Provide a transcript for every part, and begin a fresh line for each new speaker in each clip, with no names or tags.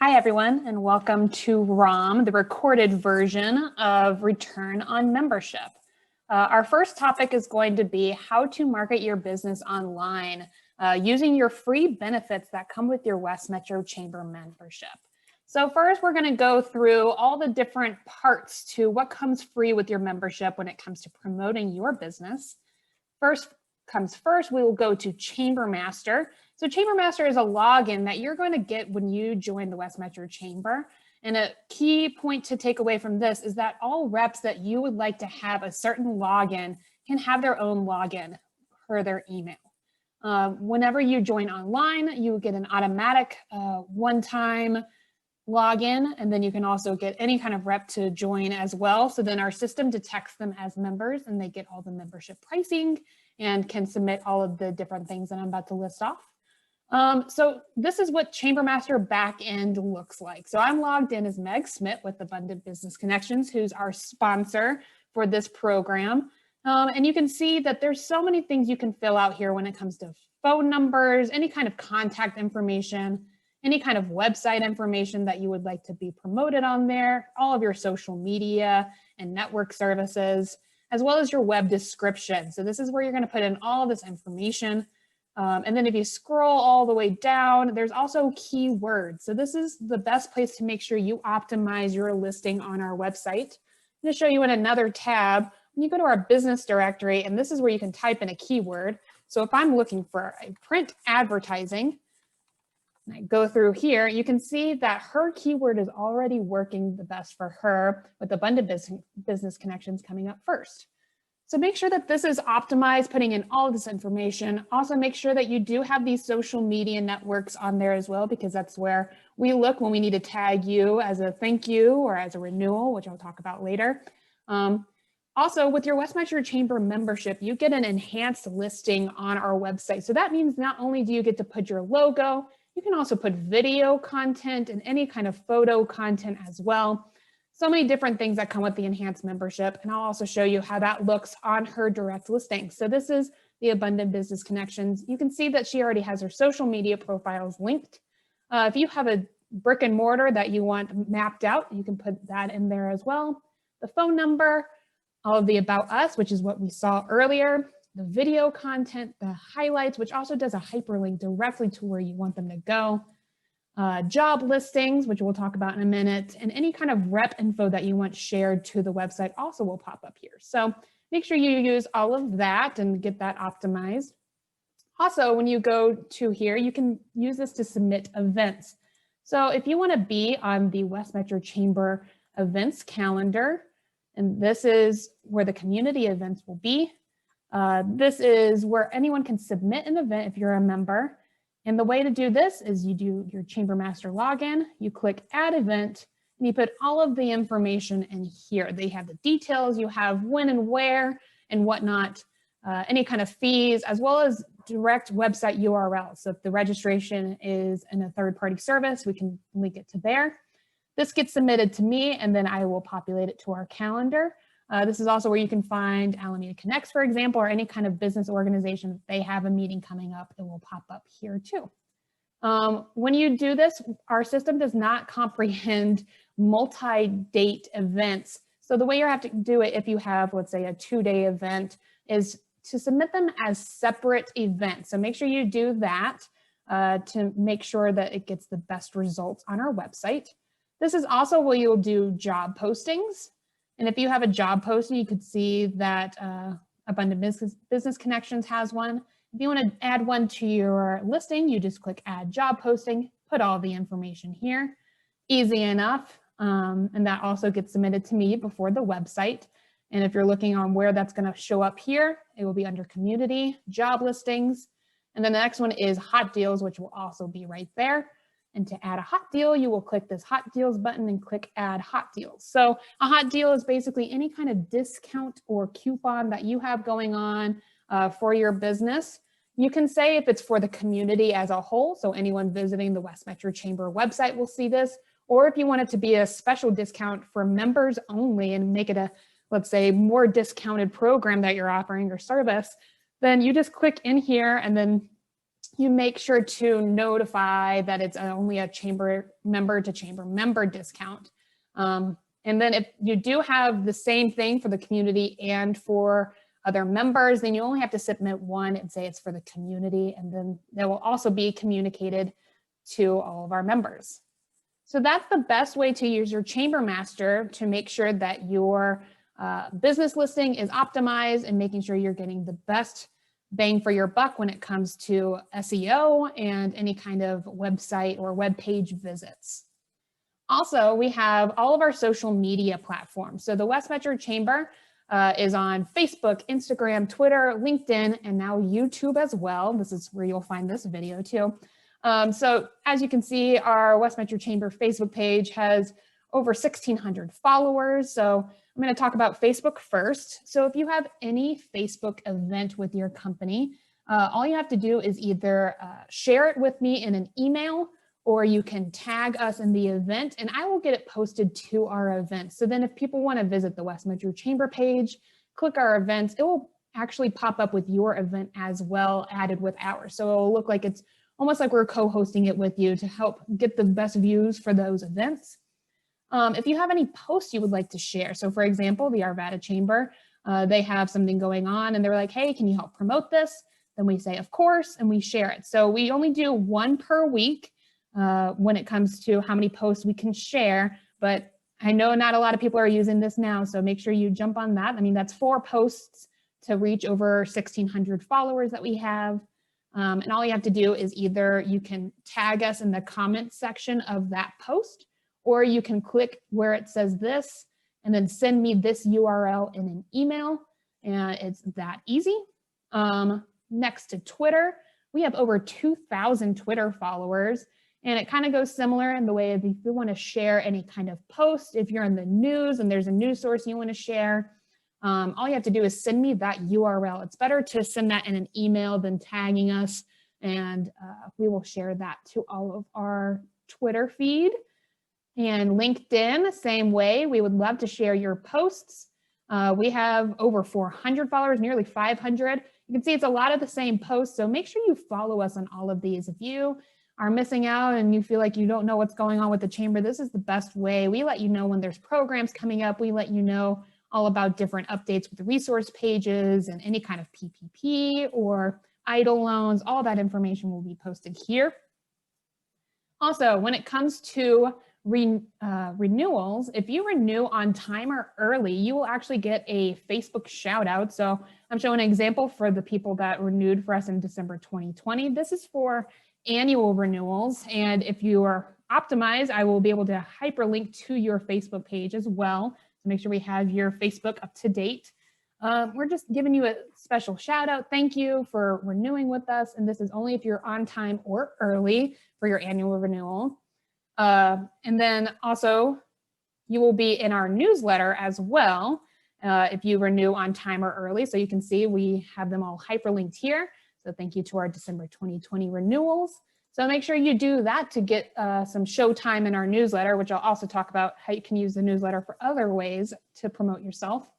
Hi, everyone, and welcome to ROM, the recorded version of Return on Membership. Our first topic is going to be how to market your business online using your free benefits that come with your West Metro Chamber membership. So first, we're going to go through all the different parts to what comes free with your membership when it comes to promoting your business. First, we will go to Chamber Master. So Chamber Master is a login that you're going to get when you join the West Metro Chamber. And a key point to take away from this is that all reps that you would like to have a certain login can have their own login per their email. Whenever you join online, you get an automatic one-time login, and then you can also get any kind of rep to join as well. So then our system detects them as members and they get all the membership pricing and can submit all of the different things that I'm about to list off. So this is what Chamber Master backend looks like. So I'm logged in as Meg Smith with Abundant Business Connections, who's our sponsor for this program. And you can see that there's so many things you can fill out here when it comes to phone numbers, any kind of contact information, any kind of website information that you would like to be promoted on there, all of your social media and network services, as well as your web description. So this is where you're going to put in all of this information. And then if you scroll all the way down, there's also keywords. So this is the best place to make sure you optimize your listing on our website. I'm going to show you in another tab. When you go to our business directory, and this is where you can type in a keyword. So if I'm looking for a print advertising, and I go through here, you can see that her keyword is already working the best for her with Abundant Business Connections coming up first. So make sure that this is optimized, putting in all of this information. Also make sure that you do have these social media networks on there as well, because that's where we look when we need to tag you as a thank you or as a renewal, which I'll talk about later. Also, with your West Metro Chamber membership, you get an enhanced listing on our website. So that means not only do you get to put your logo, you can also put video content and any kind of photo content as well. So many different things that come with the enhanced membership. And I'll also show you how that looks on her direct listing. So this is the Abundant Business Connections. You can see that she already has her social media profiles linked. If you have a brick and mortar that you want mapped out, you can put that in there as well. The phone number, all of the about us, which is what we saw earlier, the video content, the highlights, which also does a hyperlink directly to where you want them to go. Job listings, which we'll talk about in a minute, and any kind of rep info that you want shared to the website also will pop up here. So make sure you use all of that and get that optimized. Also, when you go to here, you can use this to submit events. So if you want to be on the West Metro Chamber events calendar, and this is where the community events will be. This is where anyone can submit an event if you're a member. And the way to do this is you do your Chamber Master login, you click Add Event, and you put all of the information in here. They have the details, you have when and where and whatnot, any kind of fees, as well as direct website URL. So if the registration is in a third-party service, we can link it to there. This gets submitted to me, and then I will populate it to our calendar. This is also where you can find Alameda Connects, for example, or any kind of business organization. If they have a meeting coming up, it will pop up here too. When you do this, our system does not comprehend multi-date events. So the way you have to do it if you have, let's say, a 2-day event is to submit them as separate events. So make sure you do that to make sure that it gets the best results on our website. This is also where you'll do job postings. And if you have a job posting, you could see that Abundant Business Connections has one. If you want to add one to your listing, you just click Add Job Posting, put all the information here. Easy enough. And that also gets submitted to me before the website. And if you're looking on where that's going to show up here, it will be under Community, Job Listings. And then the next one is Hot Deals, which will also be right there. And to add a hot deal, you will click this Hot Deals button and click Add Hot Deals. So a hot deal is basically any kind of discount or coupon that you have going on for your business. You can say if it's for the community as a whole, so anyone visiting the West Metro Chamber website will see this, or if you want it to be a special discount for members only and make it a, let's say, more discounted program that you're offering or service, then you just click in here and then you make sure to notify that it's only a chamber member to chamber member discount. And then if you do have the same thing for the community and for other members, then you only have to submit one and say it's for the community, and then that will also be communicated to all of our members. So that's the best way to use your Chamber Master to make sure that your business listing is optimized and making sure you're getting the best bang for your buck when it comes to SEO and any kind of website or web page visits. Also, we have all of our social media platforms. So the West Metro Chamber is on Facebook, Instagram, Twitter, LinkedIn, and now YouTube as well. This is where you'll find this video too. So as you can see, our West Metro Chamber Facebook page has over 1,600 followers. So I'm going to talk about Facebook first. So if you have any Facebook event with your company, all you have to do is either share it with me in an email, or you can tag us in the event and I will get it posted to our event. So then if people want to visit the West Metro Chamber page, click our events, it will actually pop up with your event as well, added with ours. So it'll look like it's almost like we're co-hosting it with you to help get the best views for those events. If you have any posts you would like to share, so for example, the Arvada Chamber, they have something going on and they're like, hey, can you help promote this? Then we say, of course, and we share it. So we only do one per week when it comes to how many posts we can share, but I know not a lot of people are using this now, so make sure you jump on that. I mean, that's 4 posts to reach over 1,600 followers that we have. And all you have to do is either you can tag us in the comment section of that post, or you can click where it says this and then send me this URL in an email. And it's that easy. Next to Twitter, we have over 2,000 Twitter followers. And it kind of goes similar in the way of if you want to share any kind of post, if you're in the news and there's a news source you want to share, all you have to do is send me that URL. It's better to send that in an email than tagging us, and we will share that to all of our Twitter feed. And LinkedIn, same way, we would love to share your posts. We have over 400 followers, nearly 500. You can see it's a lot of the same posts, so make sure you follow us on all of these. If you are missing out and you feel like you don't know what's going on with the chamber, this is the best way. We let you know when there's programs coming up. We let you know all about different updates with the resource pages and any kind of PPP or EIDL loans. All that information will be posted here. Also, when it comes to renewals, if you renew on time or early, you will actually get a Facebook shout out. So I'm showing an example for the people that renewed for us in December 2020. This is for annual renewals. And if you are optimized, I will be able to hyperlink to your Facebook page as well to make sure we have your Facebook up to date. We're just giving you a special shout out. Thank you for renewing with us. And this is only if you're on time or early for your annual renewal. And then also you will be in our newsletter as well if you renew on time or early. So you can see we have them all hyperlinked here. So thank you to our December 2020 renewals. So make sure you do that to get some show time in our newsletter, which I'll also talk about how you can use the newsletter for other ways to promote yourself.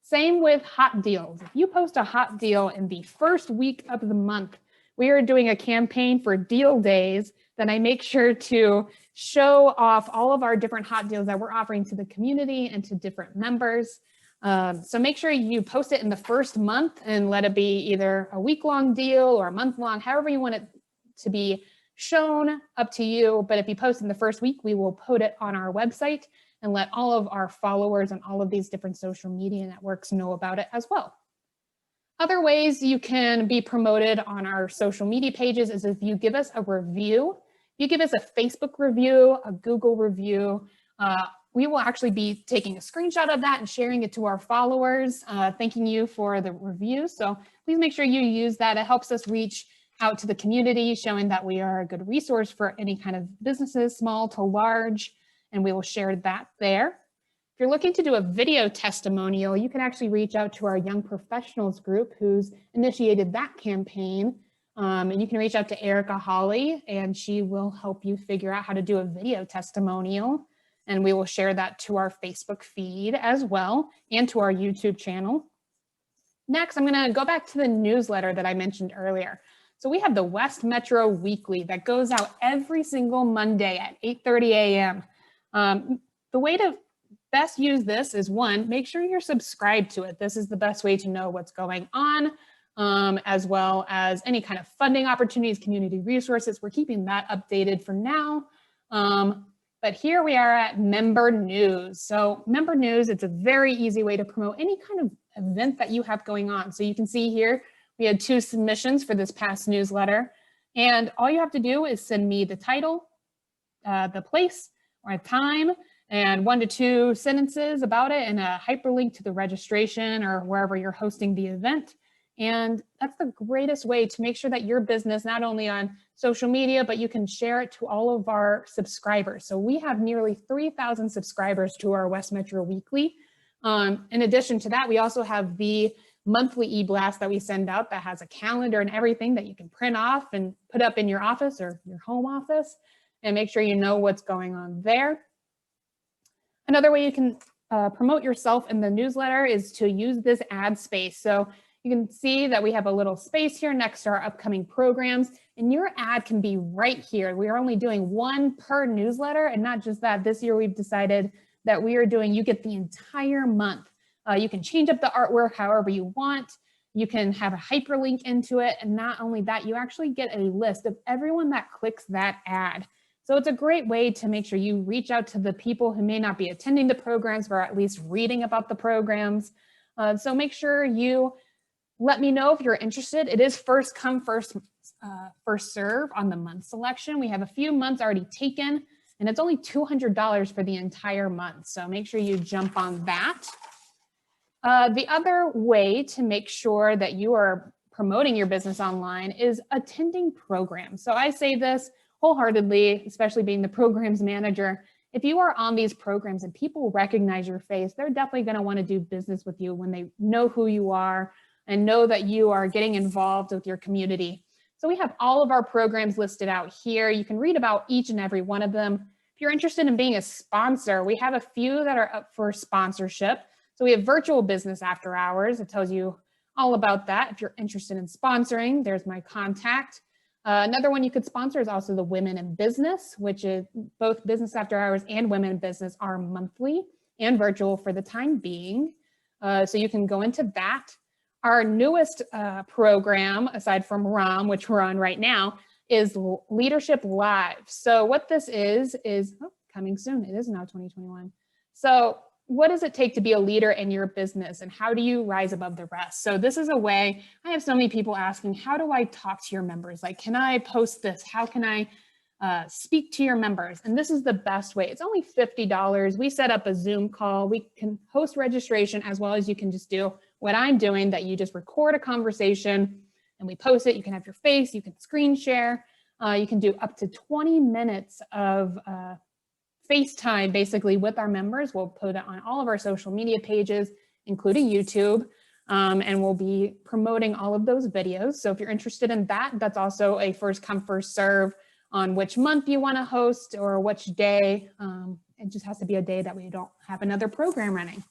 Same with hot deals. If you post a hot deal in the first week of the month, we are doing a campaign for deal days, then I make sure to show off all of our different hot deals that we're offering to the community and to different members. So make sure you post it in the first month and let it be either a week-long deal or a month-long, however you want it to be shown, up to you. But if you post in the first week, we will put it on our website and let all of our followers on all of these different social media networks know about it as well. Other ways you can be promoted on our social media pages is if you give us a review. If you give us a Facebook review, a Google review, we will actually be taking a screenshot of that and sharing it to our followers, thanking you for the review. So please make sure you use that. It helps us reach out to the community, showing that we are a good resource for any kind of businesses, small to large, and we will share that there. If you're looking to do a video testimonial, you can actually reach out to our Young Professionals group who's initiated that campaign. And you can reach out to Erica Hawley and she will help you figure out how to do a video testimonial. And we will share that to our Facebook feed as well and to our YouTube channel. Next, I'm going to go back to the newsletter that I mentioned earlier. So we have the West Metro Weekly that goes out every single Monday at 8:30 a.m. The way to best use this is, one, make sure you're subscribed to it. This is the best way to know what's going on, as well as any kind of funding opportunities, community resources. We're keeping that updated for now. But here we are at Member News. So Member News, it's a very easy way to promote any kind of event that you have going on. So you can see here, we had 2 submissions for this past newsletter. And all you have to do is send me the title, the place or a time, and 1 to 2 sentences about it and a hyperlink to the registration or wherever you're hosting the event. And that's the greatest way to make sure that your business, not only on social media, but you can share it to all of our subscribers. So we have nearly 3,000 subscribers to our West Metro Weekly. In addition to that, we also have the monthly e-blast that we send out that has a calendar and everything that you can print off and put up in your office or your home office and make sure you know what's going on there. Another way you can promote yourself in the newsletter is to use this ad space. So you can see that we have a little space here next to our upcoming programs, and your ad can be right here. We are only doing 1 per newsletter, and not just that, this year we've decided that we are doing, you get the entire month. You can change up the artwork however you want. You can have a hyperlink into it, and not only that, you actually get a list of everyone that clicks that ad. So it's a great way to make sure you reach out to the people who may not be attending the programs, but at least reading about the programs. So make sure you let me know if you're interested. It is first come, first serve on the month selection. We have a few months already taken, and it's only $200 for the entire month. So make sure you jump on that. The other way to make sure that you are promoting your business online is attending programs. So I say this wholeheartedly, especially being the programs manager. If you are on these programs and people recognize your face, they're definitely going to want to do business with you when they know who you are and know that you are getting involved with your community. So we have all of our programs listed out here. You can read about each and every one of them. If you're interested in being a sponsor, we have a few that are up for sponsorship. So we have Virtual Business After Hours. It tells you all about that. If you're interested in sponsoring, there's my contact. Another one you could sponsor is also the Women in Business, which is both Business After Hours and Women in Business are monthly and virtual for the time being. So you can go into that. Our newest program, aside from ROM, which we're on right now, is Leadership Live. So what this is coming soon. It is now 2021. So what does it take to be a leader in your business, and how do you rise above the rest? So this is a way, I have so many people asking, how do I talk to your members? Like, can I post this? How can I speak to your members? And this is the best way. It's only $50. We set up a Zoom call. We can host registration, as well as you can just do what I'm doing, that you just record a conversation and we post it. You can have your face, you can screen share. You can do up to 20 minutes of FaceTime basically with our members. We'll put it on all of our social media pages, including YouTube, and we'll be promoting all of those videos. So if you're interested in that, that's also a first come, first serve on which month you want to host or which day. It just has to be a day that we don't have another program running.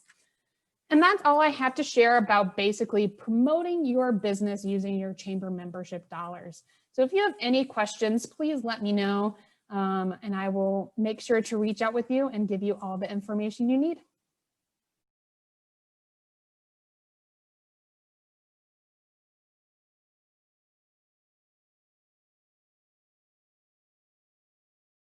And that's all I have to share about basically promoting your business using your chamber membership dollars. So if you have any questions, please let me know. And I will make sure to reach out with you and give you all the information you need.